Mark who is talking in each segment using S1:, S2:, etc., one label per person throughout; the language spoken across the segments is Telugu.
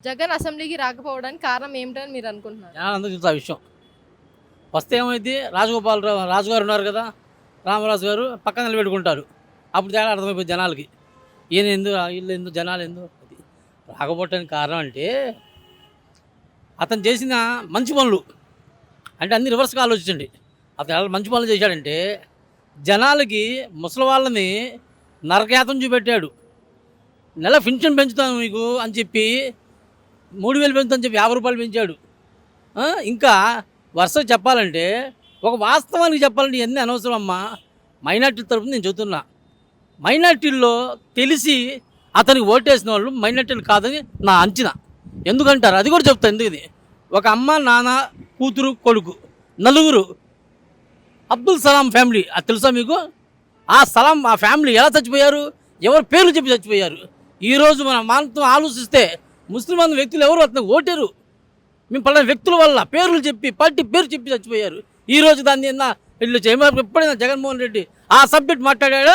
S1: జగన్ అసెంబ్లీకి రాకపోవడానికి కారణం ఏమిటని మీరు అనుకుంటున్నారు?
S2: జనాలందరూ తెలుసు ఆ విషయం. వస్తే ఏమైంది, రాజుగారు ఉన్నారు కదా, రామరాజు గారు పక్కన నిలబెట్టుకుంటారు. అప్పుడు తేడా అర్థమైపోయింది జనాలకి. ఈయన ఎందు వీళ్ళు ఎందు జనాలు ఎందు అది రాకపోవటానికి కారణం అంటే అతను చేసిన మంచి పనులు. అంటే అన్ని రివర్స్గా ఆలోచించండి. అతను ఎలా మంచి పనులు చేశాడంటే జనాలకి ముసలి వాళ్ళని నరకయాతం చూపెట్టాడు. నెల పెన్షన్ పెంచుతాను మీకు అని చెప్పి 3000 పెంచుతాను చెప్పి 50 రూపాయలు పెంచాడు. ఇంకా వరుసగా చెప్పాలంటే ఒక వాస్తవానికి చెప్పాలంటే ఇవన్నీ అనవసరం అమ్మా. మైనార్టీల తరపున నేను చెబుతున్నా. మైనార్టీల్లో తెలిసి అతనికి ఓటేసిన వాళ్ళు మైనార్టీలు కాదని నా అంచనా. ఎందుకంటారు అది కూడా చెప్తాను. ఎందుకది ఒక అమ్మ, నాన్న, కూతురు, కొడుకు, నలుగురు అబ్దుల్ సలాం ఫ్యామిలీ. అది తెలుసా మీకు? ఆ ఫ్యామిలీ ఎలా చచ్చిపోయారు, ఎవరి పేర్లు చెప్పి చచ్చిపోయారు. ఈరోజు మనతో ఆలోచిస్తే ముస్లిం అన్న వ్యక్తులు ఎవరు అతను ఓటారు. మేము పలానా వ్యక్తుల వల్ల పేర్లు చెప్పి పార్టీ పేరు చెప్పి చచ్చిపోయారు. ఈరోజు దాన్ని వీళ్ళు ఎప్పుడైనా జగన్మోహన్ రెడ్డి ఆ సబ్జెక్ట్ మాట్లాడా?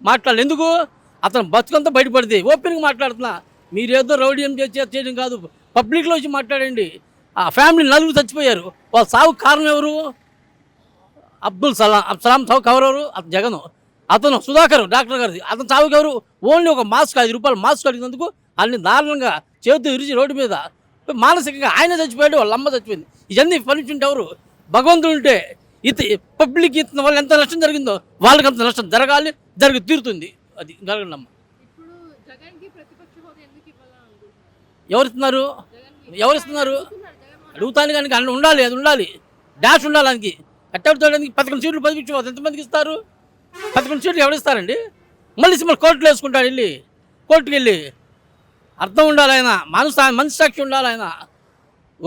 S2: మాట్లాడలేదు. ఎందుకు? అతను బతుకంతా బయటపడితే ఓపెన్గా మాట్లాడుతున్నా. మీరేదో రౌడీయం చేయడం కాదు, పబ్లిక్లో వచ్చి మాట్లాడండి. ఆ ఫ్యామిలీ నలుగురు చచ్చిపోయారు. వాళ్ళ సాగు కారణం ఎవరు? అబ్దుల్ సలాం సాగు ఎవరెవరు? అతను జగన్. అతను సుధాకర్ డాక్టర్ గారిది. అతను సాగుకి ఎవరు? ఓన్లీ ఒక మాస్క్, 5 రూపాయలు మాస్క్ అడిగినందుకు అన్ని దారుణంగా చేతులు ఇరిచి రోడ్డు మీద మానసికంగా ఆయన చచ్చిపోయాడు, వాళ్ళ అమ్మ చచ్చిపోయింది. ఇవన్నీ పనిచుంటే ఎవరు? భగవంతుడు ఉంటే పబ్లిక్ ఇతని వల్ల ఎంత నష్టం జరిగిందో వాళ్ళకి అంత నష్టం జరగాలి, తీరుతుంది. అది జరగండి అమ్మ. ఎవరిస్తున్నారు? అడుగుతాను కానీ అన్న ఉండాలి, అది ఉండాలి, డాష్ ఉండాలి. దానికి కట్టబెట్టడానికి 11 సీట్లు 10 ఇచ్చేవాళ్ళు ఎంతమందికి ఇస్తారు? 11 సీట్లు ఎవరిస్తారండి? మళ్ళీ కోర్టులో వేసుకుంటాడు, వెళ్ళి కోర్టుకు వెళ్ళి. అర్థం ఉండాలి, ఆయన మనసు సాక్షి ఉండాలి. ఆయన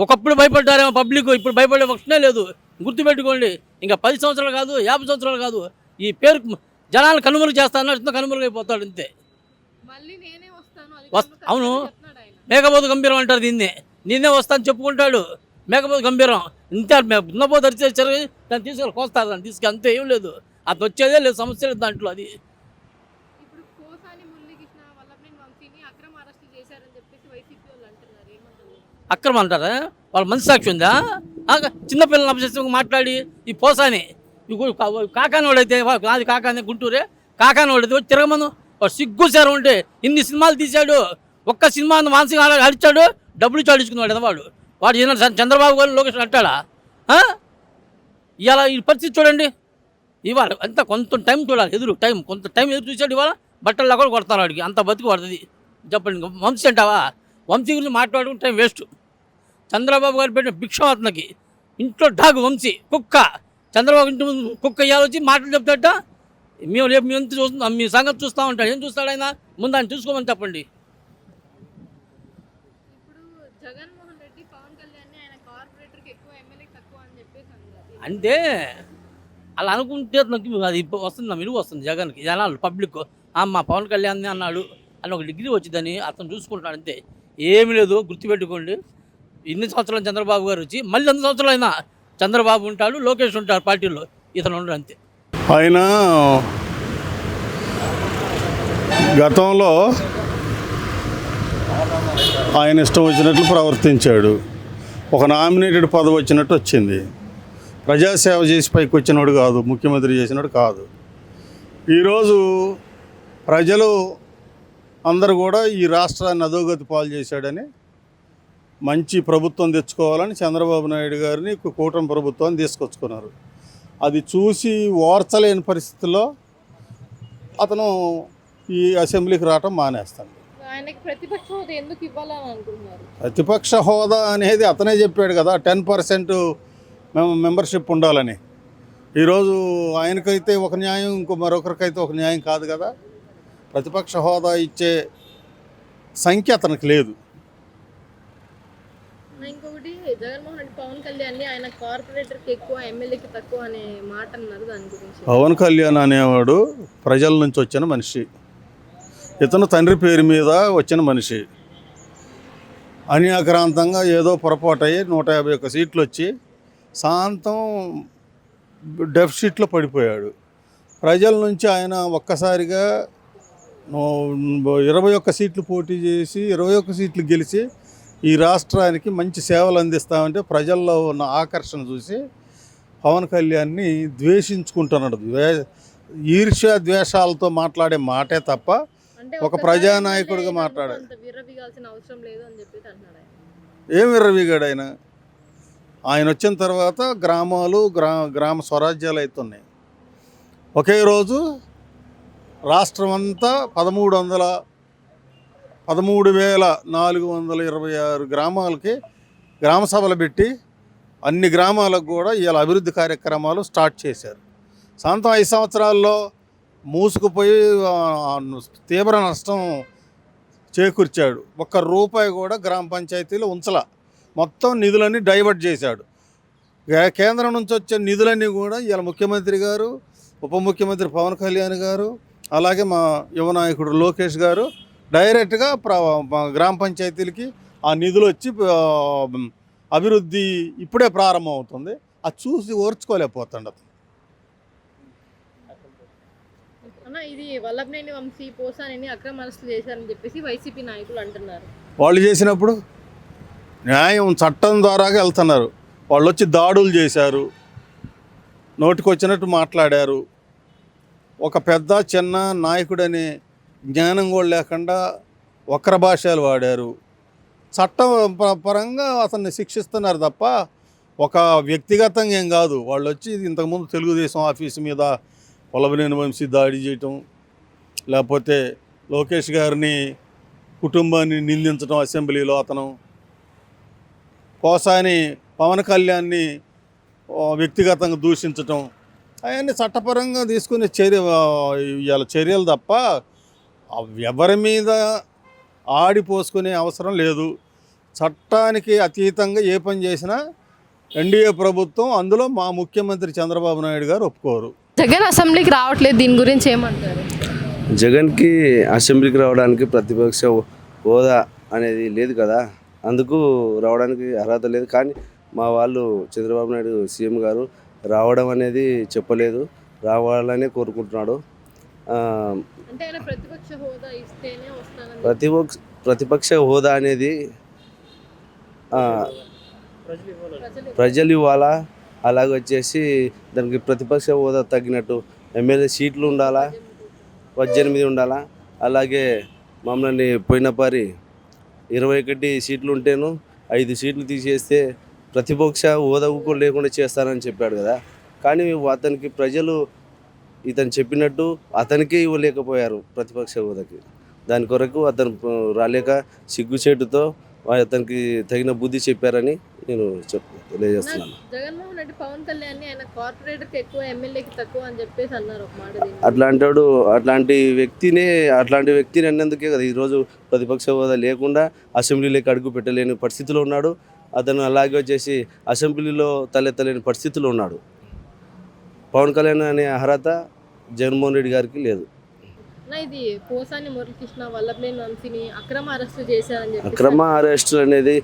S2: ఒకప్పుడు భయపడ్డారేమో పబ్లిక్, ఇప్పుడు భయపడే పక్షనే లేదు. గుర్తుపెట్టుకోండి. ఇంకా 10 సంవత్సరాలు కాదు, 50 సంవత్సరాలు కాదు, ఈ పేరు జనాలు కనుమరుగు చేస్తాను, కనుమరుగు అయిపోతాడు అంతే. అవును, మేకపోతు గంభీరం అంటారు దీన్ని. నేనే వస్తాను చెప్పుకుంటాడు, మేకపోతు గంభీరం. ఇంతే ఉన్నపోతు అరిచేసారు, దాన్ని తీసుకెళ్ళి కోస్తారు, దాన్ని తీసుకెళ్ళి అంతే. ఏం లేదు, అతను వచ్చేదే లేదు, సమస్య లేదు దాంట్లో. అది అక్రమం అంటారా? వాళ్ళ మంచి సాక్షి ఉందా? చిన్నపిల్లలు అభ్యసి మాట్లాడి ఈ పోసాని కాకాని వాడైతే నాది కాకాని గుంటూరే, కాకాని వాడైతే వచ్చి తిరగమను. వాడు సిగ్గుసారు ఉంటే ఇన్ని సినిమాలు తీశాడు, ఒక్క సినిమా మానసిక అడిచాడు, డబ్బులు చాడించుకున్నాడు వాడు. చంద్రబాబు గారు లోకేష్ అంటాడా? ఇవాళ ఈ పరిస్థితి చూడండి. ఇవాళ అంతా కొంత టైం చూడాలి, కొంత టైం ఎదురు చూసాడు. ఇవాళ బట్టల్లో కూడా కొడతారు వాడికి, అంత బతికి పడుతుంది. చెప్పండి, వంశీ అంటావా? వంశీ గురించి మాట్లాడుకుని టైం వేస్ట్. చంద్రబాబు గారు పెట్టిన భిక్షం అతనికి ఇంట్లో డాగు వంశీ కుక్క. చంద్రబాబు ఇంటి ముందు కుక్క ఇవాళ వచ్చి మాటలు చెప్తాట. మేము రేపు మేము ఎంత చూస్తున్నాం, మీ సంగతి చూస్తూ ఉంటాడు. ఏం చూస్తాడు ఆయన? ముందు ఆయన చూసుకోమని చెప్పండి. అంటే అలా అనుకుంటే అది వస్తుంది, విలువ వస్తుంది జగన్కి. జనాలు పబ్లిక్ మా పవన్ కళ్యాణ్ అన్నాడు అని ఒక డిగ్రీ వచ్చిందని అతను చూసుకుంటున్నాడు అంతే. ఏమి లేదు, గుర్తుపెట్టుకోండి. ఇన్ని సంవత్సరాలు చంద్రబాబు గారు వచ్చి మళ్ళీ 2 సంవత్సరాలు అయినా చంద్రబాబు ఉంటాడు, లోకేష్ ఉంటాడు పార్టీలో, ఇతను ఉండడు అంతే.
S3: ఆయన గతంలో ఆయన ఇష్టం వచ్చినట్లు ప్రవర్తించాడు. ఒక నామినేటెడ్ పదవి వచ్చినట్టు వచ్చింది. ప్రజాసేవ చేసి పైకి వచ్చినాడు కాదు, ముఖ్యమంత్రి చేసినాడు కాదు. ఈరోజు ప్రజలు అందరూ కూడా ఈ రాష్ట్రాన్ని అధోగతి పాలు చేశాడని మంచి ప్రభుత్వం తెచ్చుకోవాలని చంద్రబాబు నాయుడు గారిని కూటమి ప్రభుత్వాన్ని తీసుకొచ్చుకున్నారు. అది చూసి ఓర్చలేని పరిస్థితుల్లో అతను ఈ అసెంబ్లీకి రావటం మానేస్తాడు. ప్రతిపక్ష హోదా అనేది అతనే చెప్పాడు కదా, 10% మెంబర్షిప్ ఉండాలని. ఈరోజు ఆయనకైతే ఒక న్యాయం, మరొకరికైతే ఒక న్యాయం కాదు కదా. ప్రతిపక్ష హోదా ఇచ్చే సంఖ్య అతనికి లేదు.
S1: ఇంకొకటి, జగన్మోహన్ రెడ్డి పవన్ కళ్యాణ్ ఆయన కార్పొరేటర్కి ఎక్కువ, ఎమ్మెల్యేకి తక్కువ అనే మాట అన్నారు. దాని గురించి
S3: పవన్ కళ్యాణ్ అనేవాడు ప్రజల నుంచి వచ్చిన మనిషి. ఇతను తండ్రి పేరు మీద వచ్చిన మనిషి. అన్యాక్రాంతంగా ఏదో పొరపాటు అయ్యి 151 సీట్లు వచ్చి శాంతం డెఫిసిట్లో పడిపోయాడు. ప్రజల నుంచి ఆయన ఒక్కసారిగా 21 సీట్లు పోటీ చేసి 21 సీట్లు గెలిచి ఈ రాష్ట్రానికి మంచి సేవలు అందిస్తామంటే ప్రజల్లో ఉన్న ఆకర్షణ చూసి పవన్ కళ్యాణ్ని ద్వేషించుకుంటున్నాడు. ఈర్ష్య ద్వేషాలతో మాట్లాడే మాటే తప్ప
S1: అంటే
S3: ఒక ప్రజానాయకుడిగా మాట్లాడే
S1: అంత విర్రవీగాల్సిన అవసరం లేదు అని చెప్పేసి అంటున్నాడు ఆయన.
S3: ఏం విర్రవీగాడు ఆయన వచ్చిన తర్వాత గ్రామాలు గ్రామ స్వరాజ్యాలు అవుతున్నాయి. ఒకే రోజు రాష్ట్రం అంతా 13,426 గ్రామాలకి గ్రామ సభలు పెట్టి అన్ని గ్రామాలకు కూడా ఇవాళ అభివృద్ధి కార్యక్రమాలు స్టార్ట్ చేశారు. సాయంత్రం 5 సంవత్సరాల్లో మూసుకుపోయి తీవ్ర నష్టం చేకూర్చాడు. ఒక్క రూపాయి కూడా గ్రామ పంచాయతీలో ఉంచలా. మొత్తం నిధులన్నీ డైవర్ట్ చేశాడు. కేంద్రం నుంచి వచ్చే నిధులన్నీ కూడా ఇవాళ ముఖ్యమంత్రి గారు, ఉప ముఖ్యమంత్రి పవన్ కళ్యాణ్ గారు, అలాగే మా యువ నాయకుడు లోకేష్ గారు డైరెక్ట్గా గ్రామ పంచాయతీలకి ఆ నిధులు వచ్చి అభివృద్ధి ఇప్పుడే ప్రారంభం అవుతుంది. అది చూసి ఓర్చుకోలేకపోతాడు అతను.
S1: అన్న ఇది వల్లభనేని వంశీ పోసాని అక్రమ అరెస్టులు చేశారని చెప్పేసి వైసీపీ నాయకులు అంటున్నారు.
S3: వాళ్ళు చేసినప్పుడు న్యాయం చట్టం ద్వారాగా వెళ్తున్నారు. వాళ్ళు వచ్చి దాడులు చేశారు, నోటికొచ్చినట్టు మాట్లాడారు. ఒక పెద్ద చిన్న నాయకుడనే జ్ఞానం కూడా లేకుండా వక్ర భాషలు వాడారు. చట్టం పరంగా అతన్ని శిక్షిస్తున్నారు తప్ప ఒక వ్యక్తిగతంగా ఏం కాదు. వాళ్ళు వచ్చి ఇంతకుముందు తెలుగుదేశం ఆఫీసు మీద వల్లభనేని వంశీ దాడి చేయటం, లేకపోతే లోకేష్ గారిని కుటుంబాన్ని నిందించడం, అసెంబ్లీలో అతను పోసాని పవన్ కళ్యాణ్ని వ్యక్తిగతంగా దూషించటం, అవన్నీ చట్టపరంగా తీసుకునే ఇవాళ చర్యలు తప్ప ఎవరి మీద ఆడిపోసుకునే అవసరం లేదు. చట్టానికి అతీతంగా ఏ పని చేసినా ఎన్డీఏ ప్రభుత్వం, అందులో మా ముఖ్యమంత్రి చంద్రబాబు నాయుడు గారు ఒప్పుకోరు.
S1: జగన్ అసెంబ్లీకి రావట్లేదు, దీని గురించి ఏమంటారు?
S4: జగన్కి అసెంబ్లీకి రావడానికి ప్రతిపక్ష హోదా అనేది లేదు కదా, అందుకు రావడానికి అర్హత లేదు. కానీ మా వాళ్ళు చంద్రబాబు నాయుడు సీఎం గారు రావడం అనేది చెప్పలేదు, రావాలనే కోరుకుంటున్నాడు.
S1: అంటే ఆయన ప్రతిపక్ష హోదా ఇస్తేనే వస్తానని.
S4: ప్రతిపక్ష హోదా అనేది ప్రజలు ఇవ్వాలా, అలాగే వచ్చేసి దానికి ప్రతిపక్ష హోదా తగ్గినట్టు ఎమ్మెల్యే సీట్లు ఉండాలా, 18 ఉండాలా. అలాగే మమ్మల్ని పోయినపారి 21 సీట్లు ఉంటేను 5 సీట్లు తీసేస్తే ప్రతిపక్ష హోదా కూడా లేకుండా చేస్తానని చెప్పాడు కదా. కానీ అతనికి ప్రజలు ఇతను చెప్పినట్టు అతనికే ఇవ్వలేకపోయారు ప్రతిపక్ష హోదాకి. దాని కొరకు అతను రాలేక సిగ్గుచేటుతో అతనికి తగిన బుద్ధి చెప్పారని నేను తెలియజేస్తున్నాను.
S1: జగన్మోహన్ రెడ్డి పవన్ కళ్యాణ్ ఆయన కార్పొరేటర్కి ఎక్కువ ఎమ్మెల్యేకి తక్కువ అని చెప్పేసి అన్నారు ఒక మాట.
S4: అట్లాంటి వ్యక్తిని అన్నందుకే కదా ఈరోజు ప్రతిపక్ష హోదా లేకుండా అసెంబ్లీలోకి అడుగు పెట్టలేని పరిస్థితిలో ఉన్నాడు. అతను అలాగే వచ్చేసి అసెంబ్లీలో తలెత్తలేని పరిస్థితిలో ఉన్నాడు. పవన్ కళ్యాణ్ అనే అర్హత జగన్మోహన్ రెడ్డి గారికి లేదు.
S1: ఇది పోసాని మురళీకృష్ణ వల్లభనేని వంశీని అక్రమ అరెస్టు చేశారని చెప్పి.
S4: అక్రమ అరెస్టు అనేది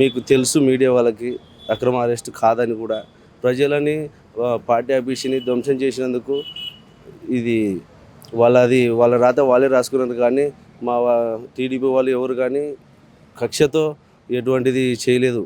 S4: మీకు తెలుసు, మీడియా వాళ్ళకి అక్రమ అరెస్టు కాదని కూడా. ప్రజలని పార్టీ ఆఫీస్ని ధ్వంసం చేసినందుకు ఇది వాళ్ళ రాత వాళ్ళే రాసుకున్నారు. కానీ మా టీడీపీ వాళ్ళు ఎవరు కానీ కక్షతో ఎటువంటిది చేయలేదు.